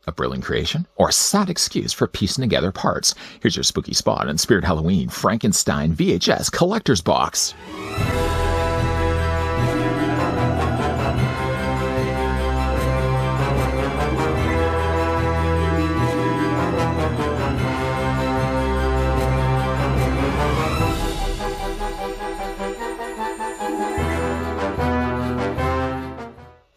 A brilliant creation, or a sad excuse for piecing together parts? Here's your spooky spot on Spirit Halloween Frankenstein VHS Collector's Box.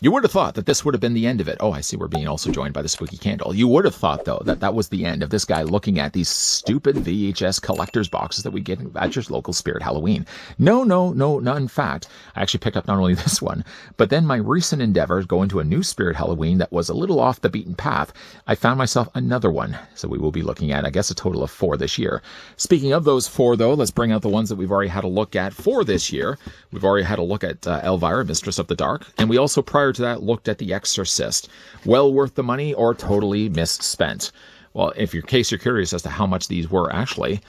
You would have thought that this would have been the end of it. Oh, I see we're being also joined by the spooky candle. You would have thought, though, that that was the end of this guy looking at these stupid VHS collector's boxes that we get at your local Spirit Halloween. No. In fact, I actually picked up not only this one, but then my recent endeavor going to a new Spirit Halloween that was a little off the beaten path. I found myself another one. So we will be looking at, I guess, a total of 4 this year. Speaking of those 4, though, let's bring out the ones that we've already had a look at for this year. We've already had a look at Elvira, Mistress of the Dark, and we also, prior to that, looked at The Exorcist. Well worth the money or totally misspent? Well, if in case you're curious as to how much these were actually,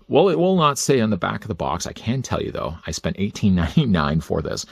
well, it will not say on the back of the box. I can tell you, though, I spent $18.99 for this.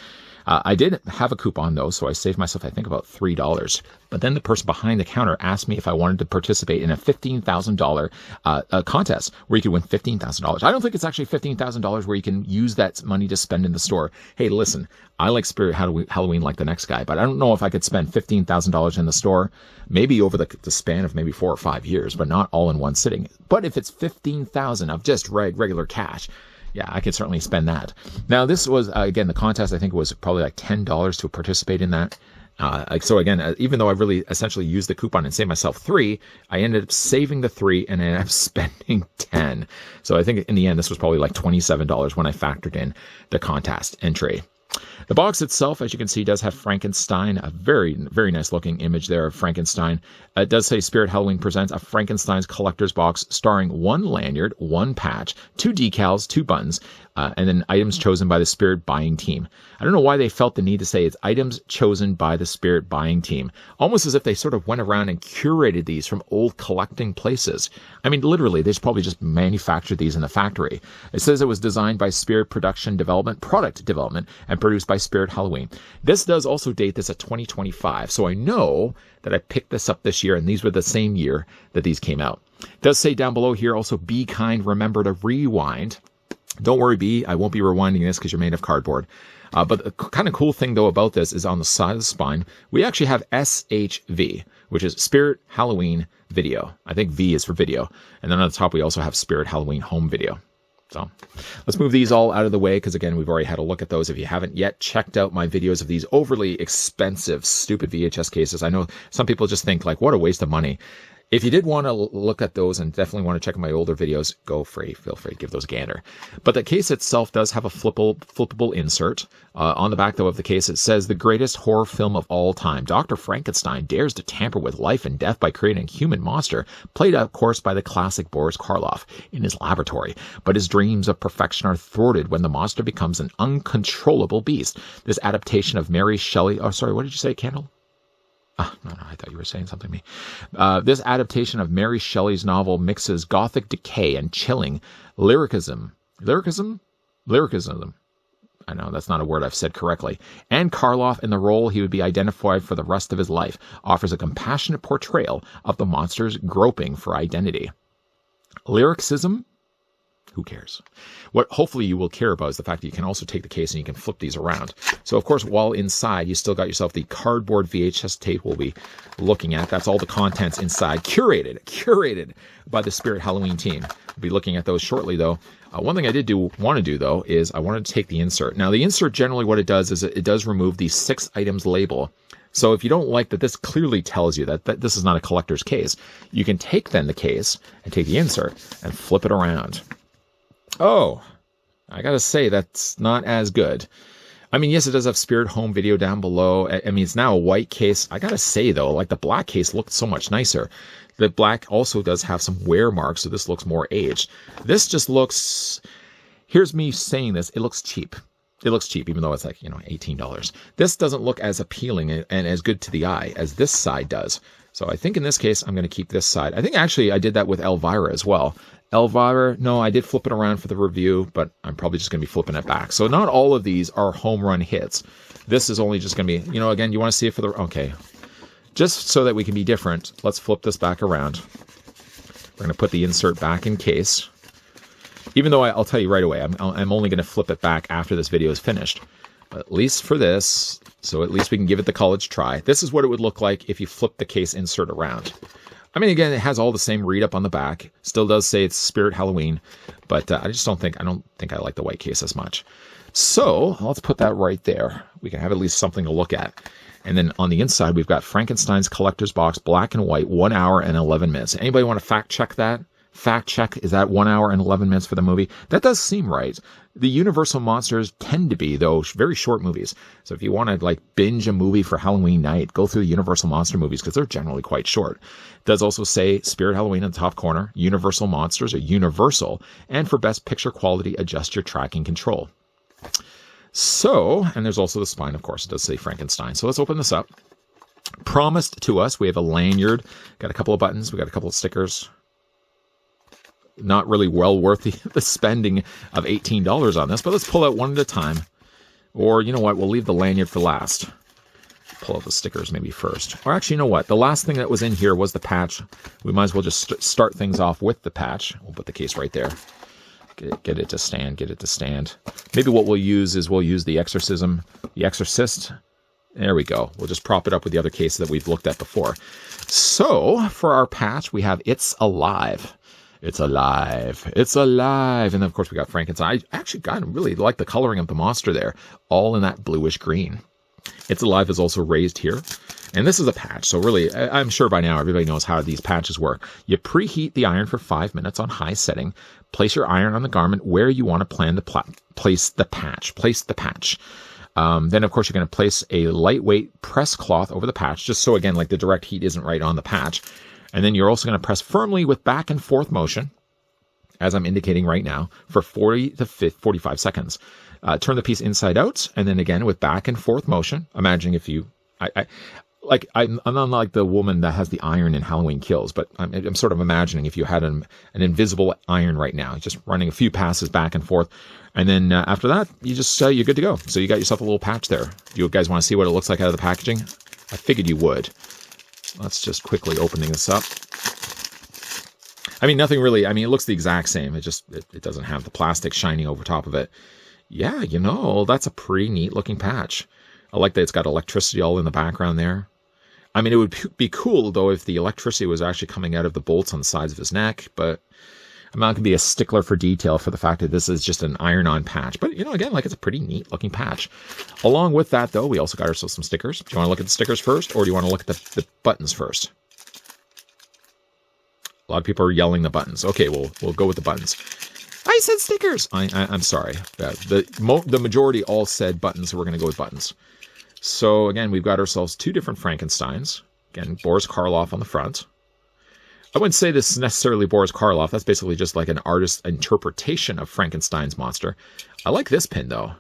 I did have a coupon, though, so I saved myself, I think, about $3. But then the person behind the counter asked me if I wanted to participate in a $15,000 contest where you could win $15,000. I don't think it's actually $15,000 where you can use that money to spend in the store. Hey, listen, I like Spirit Halloween like the next guy, but I don't know if I could spend $15,000 in the store, maybe over the span of maybe 4 or 5 years, but not all in one sitting. But if it's $15,000 of just regular cash, yeah, I could certainly spend that. Now, this was, again, the contest, I think it was probably like $10 to participate in that. So again, even though I really essentially used the coupon and saved myself 3, I ended up saving the 3 and I ended up spending 10. So I think in the end, this was probably like $27 when I factored in the contest entry. The box itself, as you can see, does have Frankenstein, a very, very nice looking image there of Frankenstein. It does say Spirit Halloween presents a Frankenstein's collector's box starring 1 lanyard, 1 patch, 2 decals, 2 buttons, and then items chosen by the Spirit buying team. I don't know why they felt the need to say it's items chosen by the Spirit buying team, almost as if they sort of went around and curated these from old collecting places. I mean, literally, they probably just manufactured these in the factory. It says it was designed by Spirit Product Development, and produced by Spirit Halloween. This does also date this at 2025, so I know that I picked this up this year, and these were the same year that these came out. It does say down below here also, be kind, remember to rewind. Don't worry, B, I won't be rewinding this because you're made of cardboard. But the kind of cool thing, though, about this is on the side of the spine, we actually have SHV, which is Spirit Halloween Video. I think V is for video. And then on the top, we also have Spirit Halloween Home Video. So let's move these all out of the way because, again, we've already had a look at those. If you haven't yet checked out my videos of these overly expensive, stupid VHS cases, I know some people just think, like, what a waste of money. If you did want to look at those and definitely want to check out my older videos, feel free to give those a gander. But the case itself does have a flippable insert. On the back, though, of the case, it says, the greatest horror film of all time. Dr. Frankenstein dares to tamper with life and death by creating a human monster, played, of course, by the classic Boris Karloff in his laboratory. But his dreams of perfection are thwarted when the monster becomes an uncontrollable beast. This adaptation of Mary Shelley... Oh, sorry, what did you say, Candle? No, I thought you were saying something to me. This adaptation of Mary Shelley's novel mixes gothic decay and chilling lyricism. Lyricism? I know, that's not a word I've said correctly. And Karloff, in the role he would be identified for the rest of his life, offers a compassionate portrayal of the monster's groping for identity. Lyricism? Who cares? What hopefully you will care about is the fact that you can also take the case and you can flip these around. So, of course, while inside, you still got yourself the cardboard VHS tape we'll be looking at. That's all the contents inside, curated by the Spirit Halloween team. We'll be looking at those shortly, though. One thing I did want to do, though, is I wanted to take the insert. Now, the insert, generally what it does is it does remove the 6 items label. So if you don't like that this clearly tells you that this is not a collector's case, you can take then the case and take the insert and flip it around. Oh, I gotta say, that's not as good. I mean, yes, it does have Spirit Home Video down below. I mean, it's now a white case. I gotta say, though, like the black case looked so much nicer. The black also does have some wear marks, so this looks more aged. This just looks... Here's me saying this. It looks cheap. It looks cheap, even though it's like, $18. This doesn't look as appealing and as good to the eye as this side does. So I think in this case, I'm going to keep this side. I think actually I did that with Elvira as well. Elvira, no, I did flip it around for the review, but I'm probably just going to be flipping it back. So not all of these are home run hits. This is only just going to be, again, you want to see it for the... Okay. Just so that we can be different, let's flip this back around. We're going to put the insert back in case. Even though I'll tell you right away, I'm only going to flip it back after this video is finished. But at least for this, so at least we can give it the college try. This is what it would look like if you flip the case insert around. I mean, again, it has all the same read up on the back. Still does say it's Spirit Halloween, but I don't think I like the white case as much. So let's put that right there. We can have at least something to look at. And then on the inside, we've got Frankenstein's Collector's Box, black and white, 1 hour and 11 minutes. Anybody want to fact check that? Fact check, is that 1 hour and 11 minutes for the movie? That does seem right. The Universal monsters tend to be, though, very short movies. So if you want to binge a movie for Halloween night, go through the Universal monster movies because they're generally quite short. It does also say Spirit Halloween in the top corner. Universal monsters are universal. And for best picture quality, adjust your tracking control. So, and there's also the spine, of course. It does say Frankenstein. So let's open this up. Promised to us, we have a lanyard. Got a couple of buttons. We got a couple of stickers. Not really well worth the spending of $18 on this, but let's pull out one at a time. Or, you know what, we'll leave the lanyard for last. Pull out the stickers maybe first. Or actually, you know what, the last thing that was in here was the patch. We might as well just start things off with the patch. We'll put the case right there. Get it to stand, get it to stand. Maybe what we'll use is the Exorcist. There we go. We'll just prop it up with the other cases that we've looked at before. So, for our patch, we have It's Alive. It's alive. It's alive. And then, of course, we got Frankenstein. I actually really like the coloring of the monster there. All in that bluish green. It's Alive is also raised here. And this is a patch. So really, I'm sure by now everybody knows how these patches work. You preheat the iron for 5 minutes on high setting. Place your iron on the garment where you want to place the patch. Then, of course, you're going to place a lightweight press cloth over the patch. Just so, again, the direct heat isn't right on the patch. And then you're also going to press firmly with back and forth motion, as I'm indicating right now, for 40 to 45 seconds. Turn the piece inside out, and then again with back and forth motion. Imagining if you, I'm unlike the woman that has the iron in Halloween Kills, but I'm sort of imagining if you had an invisible iron right now, just running a few passes back and forth, and then after that, you just you're good to go. So you got yourself a little patch there. You guys want to see what it looks like out of the packaging? I figured you would. Let's just quickly opening this up. I mean, nothing really. I mean, it looks the exact same. It doesn't have the plastic shining over top of it. Yeah, that's a pretty neat looking patch. I like that it's got electricity all in the background there. I mean, it would be cool, though, if the electricity was actually coming out of the bolts on the sides of his neck, but I'm not going to be a stickler for detail for the fact that this is just an iron-on patch. But, again, it's a pretty neat-looking patch. Along with that, though, we also got ourselves some stickers. Do you want to look at the stickers first, or do you want to look at the buttons first? A lot of people are yelling the buttons. Okay, we'll go with the buttons. I said stickers! I'm sorry. The majority all said buttons, so we're going to go with buttons. So, again, we've got ourselves 2 different Frankensteins. Again, Boris Karloff on the front. I wouldn't say this is necessarily Boris Karloff. That's basically just like an artist's interpretation of Frankenstein's monster. I like this pin, though.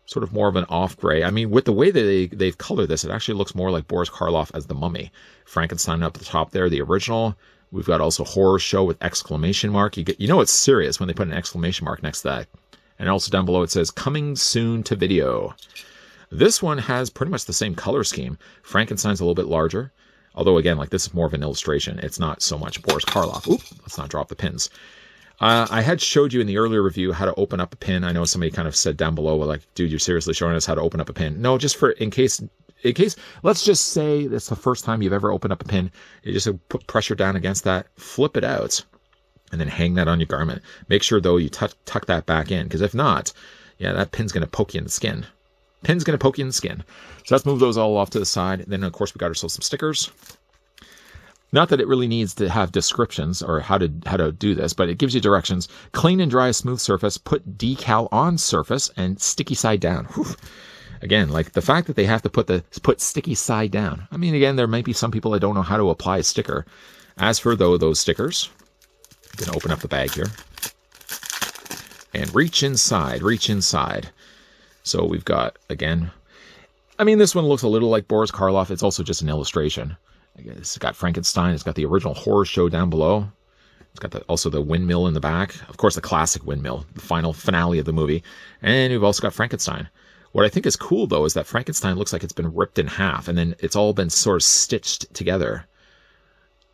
Sort of more of an off-gray. I mean, with the way that they've colored this, it actually looks more like Boris Karloff as the Mummy. Frankenstein up at the top there, the original. We've got also Horror Show with exclamation mark. You know it's serious when they put an exclamation mark next to that. And also down below it says, coming soon to video. This one has pretty much the same color scheme. Frankenstein's a little bit larger. Although, again, this is more of an illustration. It's not so much Boris Karloff. Oop, let's not drop the pins. I had showed you in the earlier review how to open up a pin. I know somebody kind of said down below, dude, you're seriously showing us how to open up a pin. No, just in case, let's just say it's the first time you've ever opened up a pin. You just put pressure down against that, flip it out, and then hang that on your garment. Make sure, though, you tuck that back in, because if not, yeah, that pin's going to poke you in the skin. Pin's going to poke you in the skin. So let's move those all off to the side. And then, of course, we got ourselves some stickers. Not that it really needs to have descriptions or how to do this, but it gives you directions. Clean and dry a smooth surface. Put decal on surface and sticky side down. Whew. Again, the fact that they have to put sticky side down. I mean, again, there might be some people that don't know how to apply a sticker. As for those stickers, I'm going to open up the bag here. And reach inside. So we've got, again, I mean, this one looks a little like Boris Karloff. It's also just an illustration. It's got Frankenstein. It's got the original Horror Show down below. It's got also the windmill in the back. Of course, the classic windmill, the finale of the movie. And we've also got Frankenstein. What I think is cool, though, is that Frankenstein looks like it's been ripped in half, and then it's all been sort of stitched together.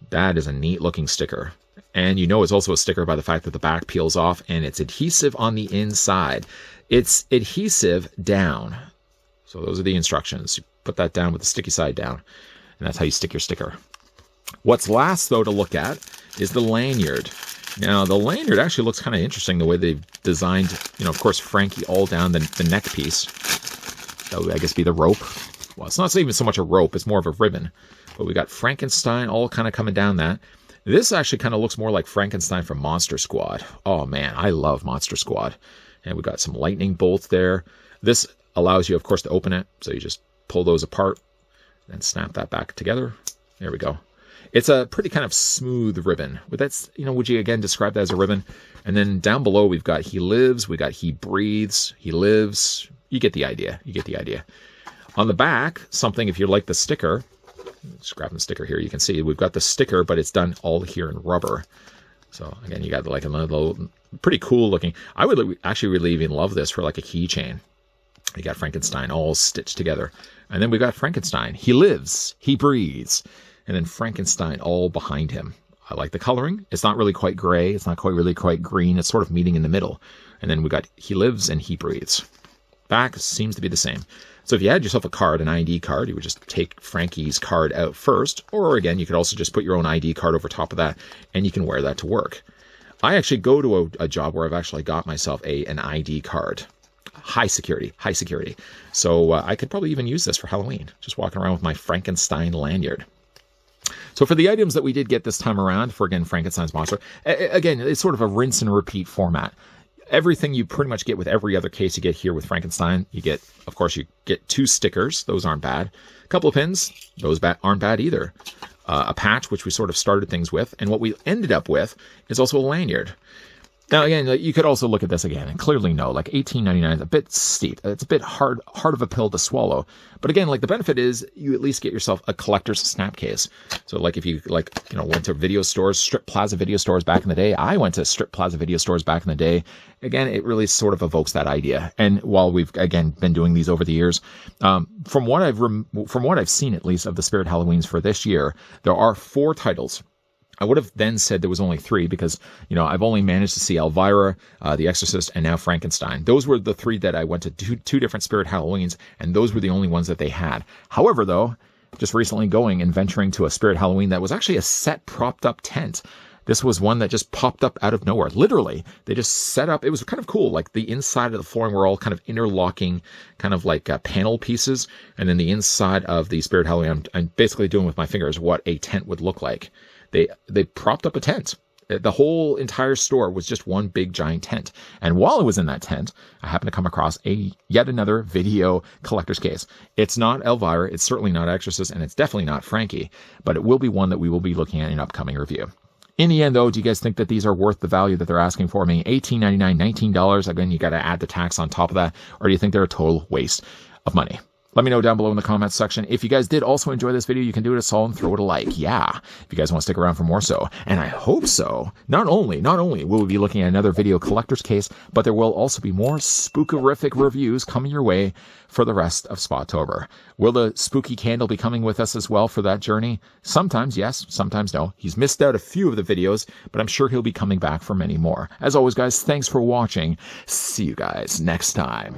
That is a neat-looking sticker. And you know it's also a sticker by the fact that the back peels off, and it's adhesive on the inside. It's adhesive down. So those are the instructions. You put that down with the sticky side down, and that's how you stick your sticker. What's last, though, to look at is the lanyard. Now, the lanyard actually looks kind of interesting, the way they've designed, you know, of course, Frankie all down the neck piece. That would, I guess, be the rope. Well, it's not even so much a rope, it's more of a ribbon. But we got Frankenstein all kind of coming down that. This actually kind of looks more like Frankenstein from Monster Squad. Oh, man, I love Monster Squad. And we got some lightning bolts there. This allows you, of course, to open it. So you just pull those apart and snap that back together. There we go. It's a pretty kind of smooth ribbon. But that's, you know, would you again describe that as a ribbon? And then down below, we've got he lives, we got he breathes, he lives. You get the idea. You get the idea. On the back, something, if you like the sticker, just grabbing the sticker here, you can see we've got the sticker, but it's done all here in rubber. So again, you got like a little, pretty cool looking. I would actually really even love this for like a keychain. You got Frankenstein all stitched together. And then we got Frankenstein. He lives, he breathes. And then Frankenstein all behind him. I like the coloring. It's not really quite gray. It's not really quite green. It's sort of meeting in the middle. And then we got he lives and he breathes. Back seems to be the same. So if you had yourself a card, an ID card, you would just take Frankie's card out first. Or again, you could also just put your own ID card over top of that, and you can wear that to work. I actually go to a job where I've actually got myself an ID card. High security. So I could probably even use this for Halloween. Just walking around with my Frankenstein lanyard. So for the items that we did get this time around, for again, Frankenstein's monster, again, it's sort of a rinse and repeat format. Everything you pretty much get with every other case you get here with Frankenstein. You get, of course, you get 2 stickers. Those aren't bad. A couple of pins. Those aren't bad either. A patch, which we sort of started things with. And what we ended up with is also a lanyard. Now, again, you could also look at this again and clearly know, like $18.99 is a bit steep. It's a bit hard of a pill to swallow. But again, like the benefit is you at least get yourself a collector's snap case. So like if you went to video stores, Strip Plaza video stores back in the day, I went to Strip Plaza video stores back in the day. Again, it really sort of evokes that idea. And while we've, again, been doing these over the years, from what I've seen, at least, of the Spirit Halloweens for this year, there are 4 titles. I would have then said there was only 3 because, I've only managed to see Elvira, The Exorcist, and now Frankenstein. Those were the 3 that I went to two different Spirit Halloweens, and those were the only ones that they had. However, though, just recently going and venturing to a Spirit Halloween that was actually a set propped up tent. This was one that just popped up out of nowhere. Literally, they just set up. It was kind of cool. Like the inside of the flooring were all kind of interlocking, kind of like panel pieces. And then the inside of the Spirit Halloween, I'm basically doing with my fingers what a tent would look like. They propped up a tent. The whole entire store was just one big giant tent. And while I was in that tent, I happened to come across yet another video collector's case. It's not Elvira, it's certainly not Exorcist, and it's definitely not Frankie, but it will be one that we will be looking at in an upcoming review. In the end, though, do you guys think that these are worth the value that they're asking for me? $18.99, $19. Again, you got to add the tax on top of that. Or do you think they're a total waste of money? Let me know down below in the comments section. If you guys did also enjoy this video, you can do it a solid and throw it a like. Yeah, if you guys want to stick around for more so. And I hope so. Not only will we be looking at another video collector's case, but there will also be more spookerific reviews coming your way for the rest of Spottober. Will the spooky candle be coming with us as well for that journey? Sometimes yes, sometimes no. He's missed out a few of the videos, but I'm sure he'll be coming back for many more. As always, guys, thanks for watching. See you guys next time.